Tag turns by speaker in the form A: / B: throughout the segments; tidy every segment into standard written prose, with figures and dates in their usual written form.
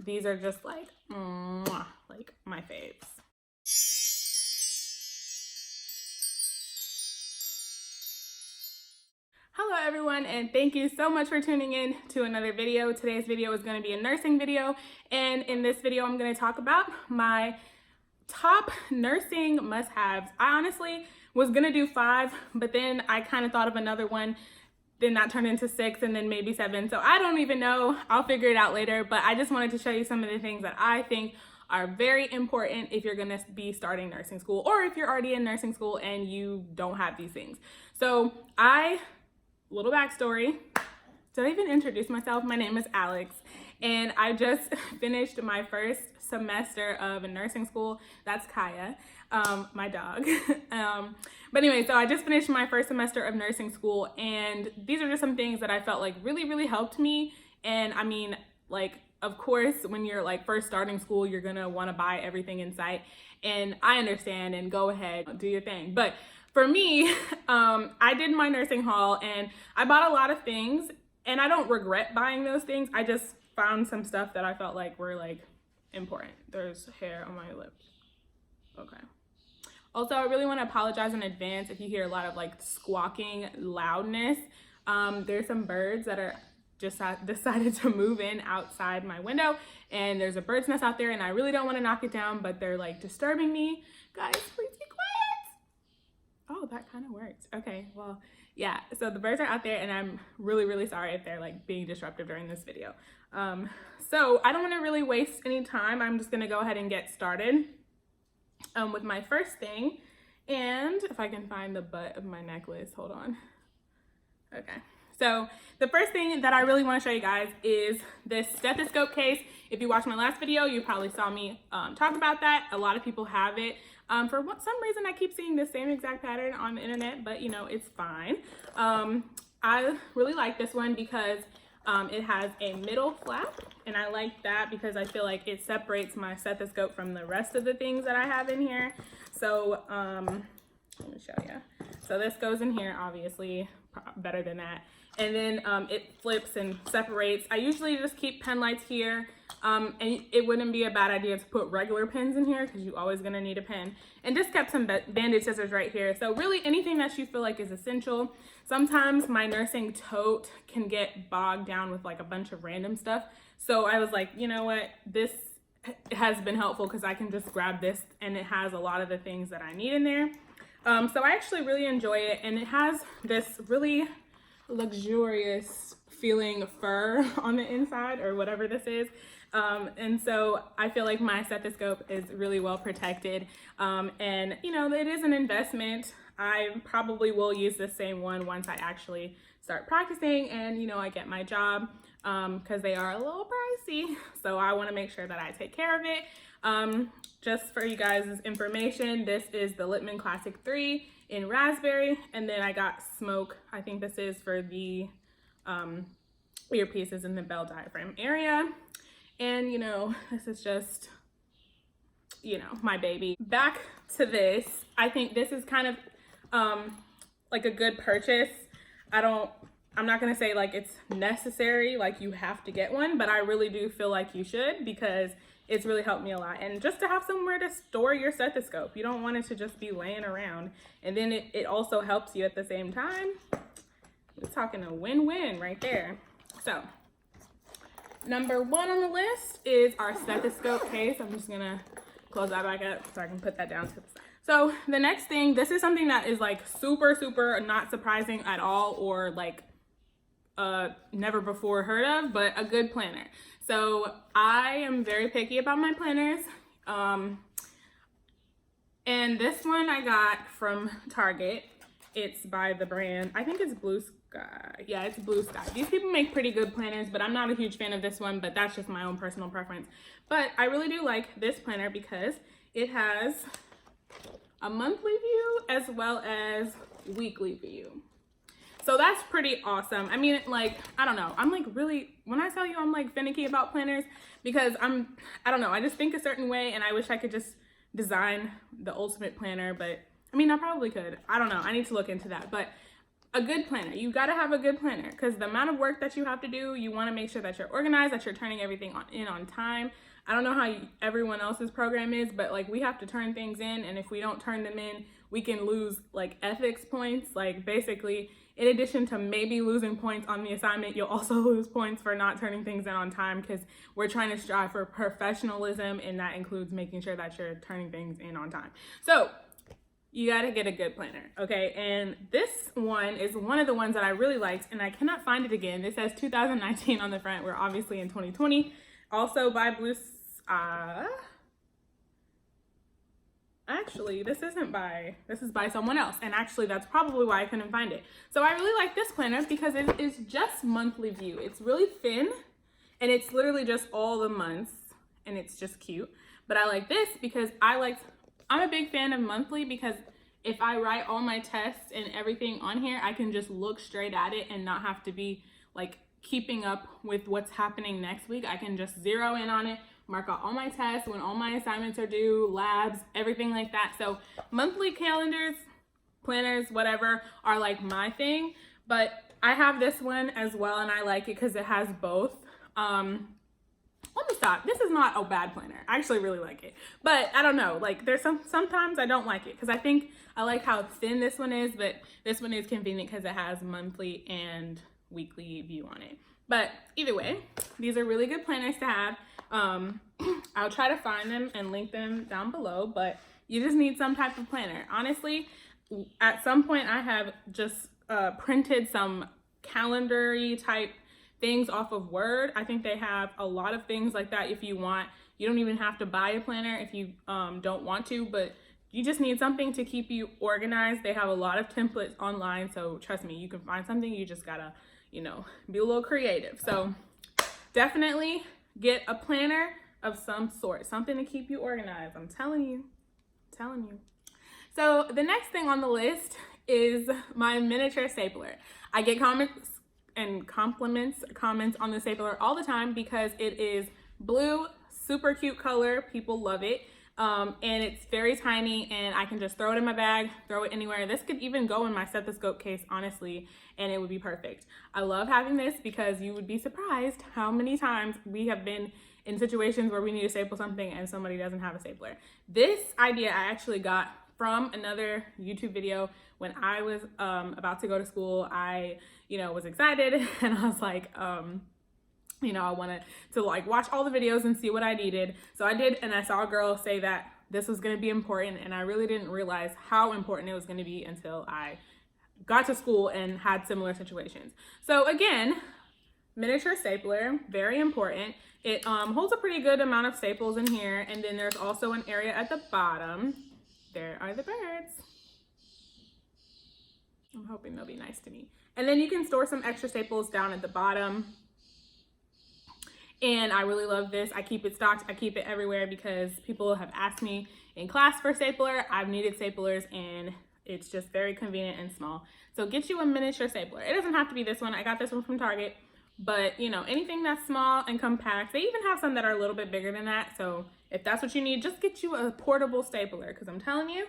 A: These are just like, mwah, like my faves. Hello everyone, and thank you so much for tuning in to another video. Today's video is going to be a nursing video, and in this video I'm going to talk about my top nursing must-haves. I honestly was going to do 5, but then I kind of thought of another one, then that turned into 6 and then maybe 7. So I don't even know. I'll figure it out later, but I just wanted to show you some of the things that I think are very important if you're going to be starting nursing school, or if you're already in nursing school and you don't have these things. So little backstory. Did I even introduce myself? My name is Alex, and I just finished my first semester of a nursing school. That's Kaya, my dog. But anyway, so I just finished my first semester of nursing school, and these are just some things that I felt like really helped me. And I mean, like, of course, when you're like first starting school, you're gonna want to buy everything in sight, and I understand, and go ahead, do your thing. But for me, I did my nursing haul and I bought a lot of things, and I don't regret buying those things. I just found some stuff that I felt like were like important. There's hair on my lip. Okay. Also, I really want to apologize in advance if you hear a lot of like squawking loudness. There's some birds that are just decided to move in outside my window, and there's a bird's nest out there, and I really don't want to knock it down, but they're like disturbing me. Guys, please be quiet. Oh, that kind of works. Okay, well, yeah, so the birds are out there, and I'm really sorry if they're like being disruptive during this video. So I don't want to really waste any time. I'm just gonna go ahead and get started with my first thing. And if I can find the butt of my necklace, hold on. Okay, so the first thing that I really want to show you guys is this stethoscope case. If you watched my last video, you probably saw me talk about that. A lot of people have it. For some reason, I keep seeing the same exact pattern on the internet, but you know, it's fine. I really like this one because it has a middle flap, and I like that because I feel like it separates my stethoscope from the rest of the things that I have in here. So let me show you. So this goes in here, obviously, better than that. And then it flips and separates. I usually just keep pen lights here. And it wouldn't be a bad idea to put regular pens in here because you're always gonna need a pen. And just kept some bandage scissors right here. So really anything that you feel like is essential. Sometimes my nursing tote can get bogged down with like a bunch of random stuff. So I was like, you know what, this has been helpful because I can just grab this and it has a lot of the things that I need in there. So I actually really enjoy it, and it has this really luxurious feeling fur on the inside, or whatever this is. And so I feel like my stethoscope is really well protected. And you know, it is an investment. I probably will use the same one once I actually start practicing and, you know, I get my job, because they are a little pricey. So I want to make sure that I take care of it. Just for you guys' information, this is the Littman Classic 3 in raspberry, and then I got smoke. I think this is for the earpieces in the bell diaphragm area. And you know, this is just, you know, my baby. Back to this, I think this is kind of like a good purchase. I'm not gonna say like it's necessary, like you have to get one, but I really do feel like you should, because it's really helped me a lot. And just to have somewhere to store your stethoscope. You don't want it to just be laying around. And then it also helps you at the same time. We're talking a win-win right there. So number 1 on the list is our stethoscope case. I'm just gonna close that back up so I can put that down to the side. So the next thing, this is something that is like super not surprising at all, or like never before heard of, but a good planner. So I am very picky about my planners. And this one I got from Target. It's by the brand, I think it's Blue Sky. Yeah, it's Blue Sky. These people make pretty good planners, but I'm not a huge fan of this one, but that's just my own personal preference. But I really do like this planner because it has a monthly view as well as weekly view. So that's pretty awesome. I mean, like, I don't know. I'm like really, when I tell you I'm like finicky about planners, because I don't know. I just think a certain way, and I wish I could just design the ultimate planner, but I mean, I probably could. I don't know. I need to look into that. But a good planner. You got to have a good planner because the amount of work that you have to do, you want to make sure that you're organized, that you're turning everything in on time. I don't know how everyone else's program is, but like we have to turn things in, and if we don't turn them in, we can lose like ethics points. Like basically, in addition to maybe losing points on the assignment, you'll also lose points for not turning things in on time because we're trying to strive for professionalism, and that includes making sure that you're turning things in on time. So you got to get a good planner, okay? And this one is one of the ones that I really liked, and I cannot find it again. It says 2019 on the front. We're obviously in 2020. Also by actually, this is by someone else, and actually that's probably why I couldn't find it. So I really like this planner because it is just monthly view. It's really thin, and it's literally just all the months, and it's just cute. But I like this because I'm a big fan of monthly because if I write all my tests and everything on here, I can just look straight at it and not have to be like keeping up with what's happening next week. I can just zero in on it, mark out all my tests, when all my assignments are due, labs, everything like that. So monthly calendars, planners, whatever, are like my thing. But I have this one as well, and I like it because it has both. Let me stop. This is not a bad planner. I actually really like it. But I don't know, like there's sometimes I don't like it because I think I like how thin this one is, but this one is convenient because it has monthly and weekly view on it. But either way, these are really good planners to have. I'll try to find them and link them down below, but you just need some type of planner. Honestly, at some point I have just printed some calendar-y type things off of Word. I think they have a lot of things like that if you want. You don't even have to buy a planner if you don't want to, but you just need something to keep you organized. They have a lot of templates online, so trust me, you can find something. You just gotta, you know, be a little creative. So definitely get a planner of some sort, something to keep you organized. I'm telling you. So the next thing on the list is my miniature stapler. I get comments on the stapler all the time because it is blue, super cute color. People love it. And it's very tiny, and I can just throw it in my bag, throw it anywhere. This could even go in my stethoscope case, honestly, and it would be perfect. I love having this because you would be surprised how many times we have been in situations where we need to staple something and somebody doesn't have a stapler. This idea I actually got from another YouTube video when I was about to go to school. I, was excited, and I was like, I wanted to like watch all the videos and see what I needed. So I did, and I saw a girl say that this was going to be important, and I really didn't realize how important it was going to be until I got to school and had similar situations. So again, miniature stapler, very important. It holds a pretty good amount of staples in here, and then there's also an area at the bottom. There are the birds. I'm hoping they'll be nice to me. And then you can store some extra staples down at the bottom. And I really love this. I keep it stocked. I keep it everywhere because people have asked me in class for a stapler. I've needed staplers, and it's just very convenient and small. So get you a miniature stapler. It doesn't have to be this one. I got this one from Target, but anything that's small and compact. They even have some that are a little bit bigger than that. So if that's what you need, just get you a portable stapler, because I'm telling you,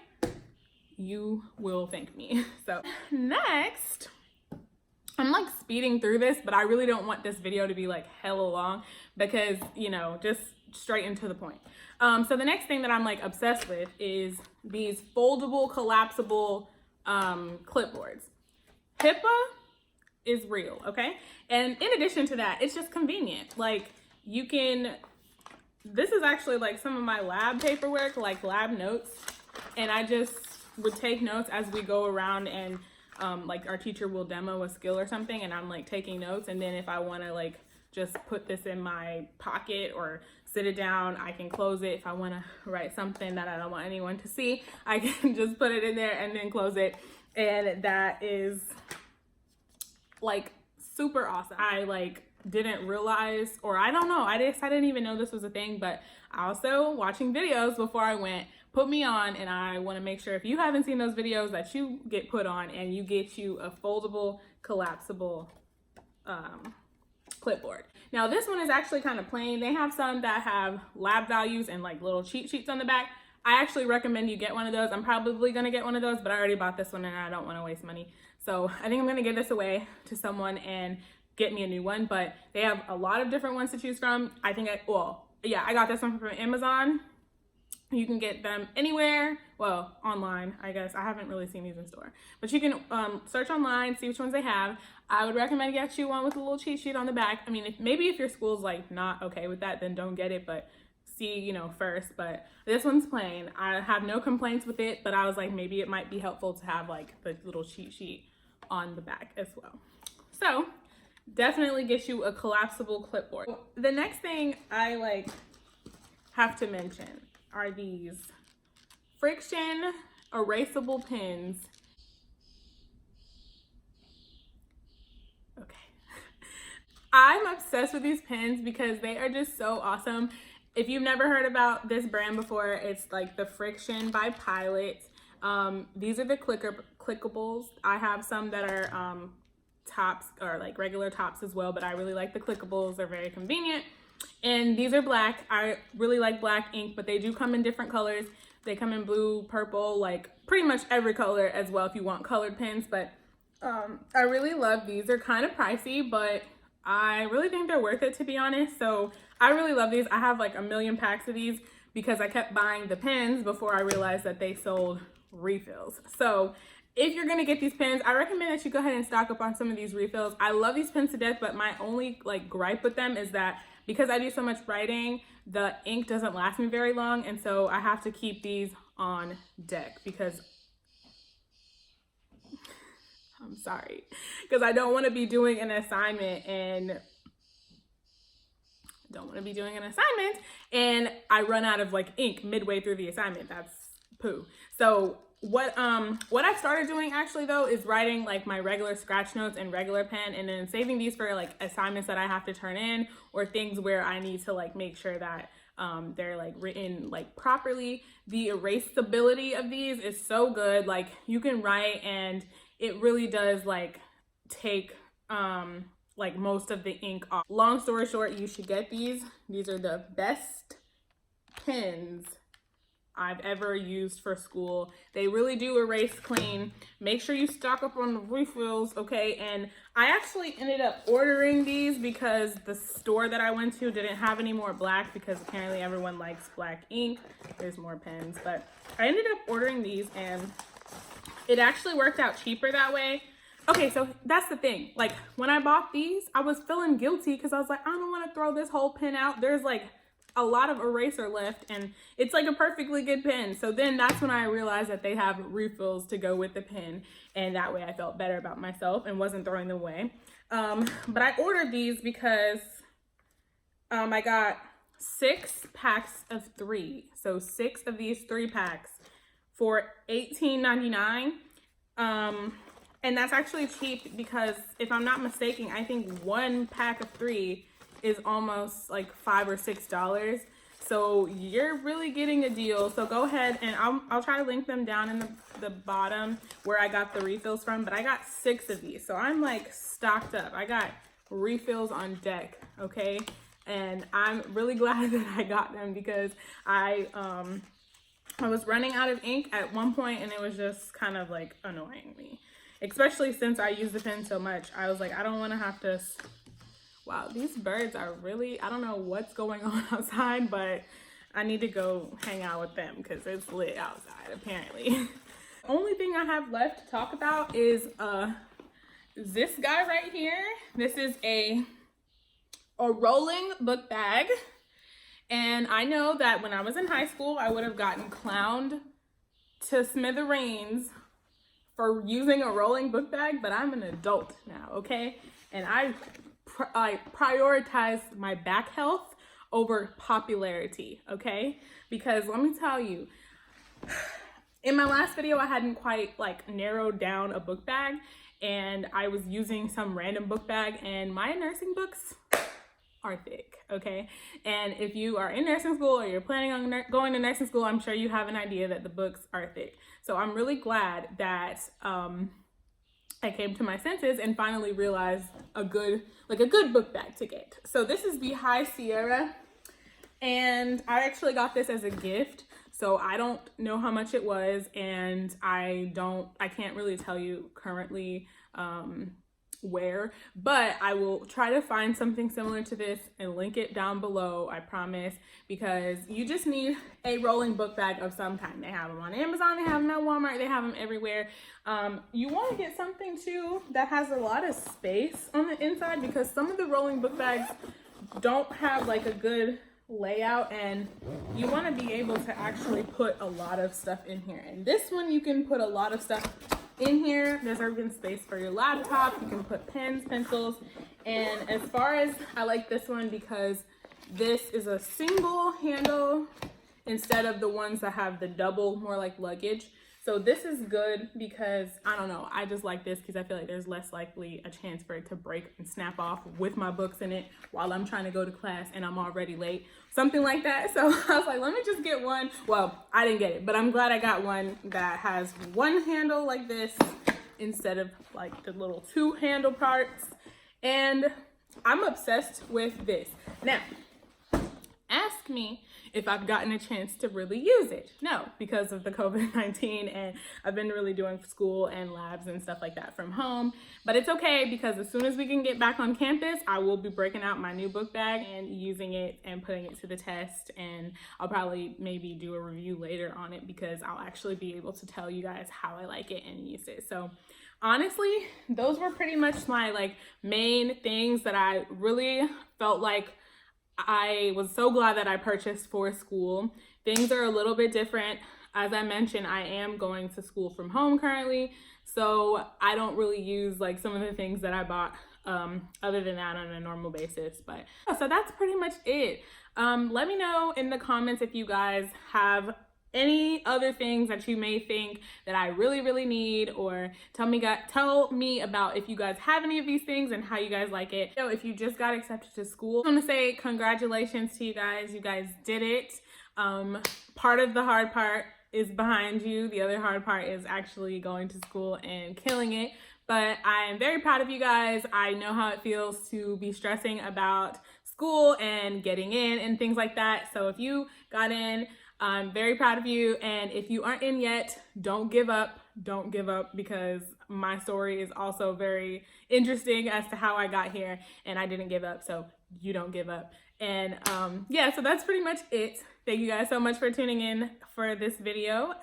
A: you will thank me. So next, I'm like speeding through this, but I really don't want this video to be like hella long because, just straight into the point. So the next thing that I'm like obsessed with is these foldable, collapsible clipboards. HIPAA is real, okay? And in addition to that, it's just convenient. Like this is actually like some of my lab paperwork, like lab notes. And I just would take notes as we go around, and like our teacher will demo a skill or something, and I'm like taking notes. And then if I want to like just put this in my pocket or sit it down, I can close it. If I want to write something that I don't want anyone to see, I can just put it in there and then close it. And that is like super awesome. I like didn't realize, or I don't know, I didn't even know this was a thing, but also watching videos before I went put me on, and I want to make sure if you haven't seen those videos that you get put on and you get you a foldable, collapsible clipboard. Now this one is actually kind of plain. They have some that have lab values and like little cheat sheets on the back. I actually recommend you get one of those. I'm probably gonna get one of those, but I already bought this one and I don't want to waste money. So I think I'm gonna give this away to someone and get me a new one, but they have a lot of different ones to choose from. I got this one from Amazon. You can get them anywhere, well, online, I guess. I haven't really seen these in store, but you can search online, see which ones they have. I would recommend get you one with a little cheat sheet on the back. I mean, maybe if your school's like not okay with that, then don't get it, but see, you know, first. But this one's plain. I have no complaints with it, but I was like, maybe it might be helpful to have like the little cheat sheet on the back as well. So definitely get you a collapsible clipboard. The next thing I have to mention are these friction erasable pens. Okay. I'm obsessed with these pens because they are just so awesome. If you've never heard about this brand before, it's like the Friction by Pilot. These are the clickables. I have some that are tops or like regular tops as well, but I really like the clickables. They're very convenient. And these are black. I really like black ink, but they do come in different colors. They come in blue, purple, like pretty much every color as well if you want colored pens. But I really love these. They're kind of pricey, but I really think they're worth it, to be honest. So I really love these. I have like a million packs of these because I kept buying the pens before I realized that they sold refills. So if you're gonna get these pens, I recommend that you go ahead and stock up on some of these refills. I love these pens to death, but my only gripe with them is that because I do so much writing, the ink doesn't last me very long, and so I have to keep these on deck because I'm sorry, because I don't want to be doing an assignment and I run out of ink midway through the assignment. That's poo. So what I've started doing actually though is writing my regular scratch notes in regular pen and then saving these for assignments that I have to turn in or things where I need to make sure that they're written properly. The erasability of these is so good. You can write and it really does take most of the ink off. Long story short, you should get these. These are the best pens I've ever used for school. They really do erase clean. Make sure you stock up on the refills, okay? And I actually ended up ordering these because the store that I went to didn't have any more black because apparently everyone likes black ink. There's more pens, but I ended up ordering these and it actually worked out cheaper that way. Okay, so that's the thing. When I bought these, I was feeling guilty because I was like, I don't want to throw this whole pen out. There's a lot of eraser left and it's a perfectly good pen. So then that's when I realized that they have refills to go with the pen, and that way I felt better about myself and wasn't throwing them away. But I ordered these because I got 6 packs of 3. So 6 of these 3 packs for $18.99. And that's actually cheap because if I'm not mistaken, I think 1 pack of 3 is almost $5 or $6. So you're really getting a deal. So go ahead and I'll try to link them down in the bottom where I got the refills from, but I got 6 of these. So I'm stocked up. I got refills on deck, okay? And I'm really glad that I got them because I was running out of ink at one point and it was just kind of annoying me. Especially since I use the pen so much. I was I don't want to have to... Wow, these birds are really, I don't know what's going on outside, but I need to go hang out with them because it's lit outside, apparently. Only thing I have left to talk about is this guy right here. This is a rolling book bag. And I know that when I was in high school, I would have gotten clowned to smithereens for using a rolling book bag, but I'm an adult now, okay? And I prioritize my back health over popularity, okay? Because let me tell you, in my last video, I hadn't quite narrowed down a book bag and I was using some random book bag and my nursing books are thick, okay? And if you are in nursing school or you're planning on going to nursing school, I'm sure you have an idea that the books are thick. So I'm really glad that I came to my senses and finally realized a good book bag to get. So this is the High Sierra, and I actually got this as a gift. So I don't know how much it was, and I can't really tell you currently where, but I will try to find something similar to this and link it down below, I promise, because you just need a rolling book bag of some kind. They have them on Amazon, they have them at Walmart, they have them everywhere. You want to get something too that has a lot of space on the inside, because some of the rolling book bags don't have like a good layout, and you want to be able to actually put a lot of stuff in here. And this one, you can put a lot of stuff in here. There's even space for your laptop. You can put pens, pencils. And as far as, I like this one because this is a single handle instead of the ones that have the double, more like luggage. So this is good because, I don't know, I just like this because I feel like there's less likely a chance for it to break and snap off with my books in it while I'm trying to go to class and I'm already late, something like that. So I was like, let me just get one. Well, I didn't get it, but I'm glad I got one that has one handle like this instead of like the little two handle parts. And I'm obsessed with this. Now, ask me if I've gotten a chance to really use it. No, because of the COVID-19, and I've been really doing school and labs and stuff like that from home. But it's okay, because as soon as we can get back on campus, I will be breaking out my new book bag and using it and putting it to the test. And I'll probably maybe do a review later on it, because I'll actually be able to tell you guys how I like it and use it. So honestly, those were pretty much my like main things that I really felt like I was so glad that I purchased for school. Things are a little bit different. As I mentioned, I am going to school from home currently, so I don't really use like some of the things that I bought other than that on a normal basis. But so that's pretty much it. Let me know in the comments if you guys have any other things that you may think that I really need, or tell me about if you guys have any of these things and how you guys like it. So if you just got accepted to school, I want to say congratulations to you guys. You guys did it. Part of the hard part is behind you. The other hard part is actually going to school and killing it. But I am very proud of you guys. I know how it feels to be stressing about school and getting in and things like that. So if you got in, I'm very proud of you. And if you aren't in yet, don't give up. Don't give up, because my story is also very interesting as to how I got here, and I didn't give up, so you don't give up. And yeah, so that's pretty much it. Thank you guys so much for tuning in for this video.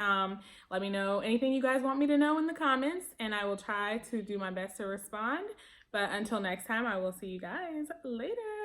A: Let me know anything you guys want me to know in the comments, and I will try to do my best to respond. But until next time, I will see you guys later.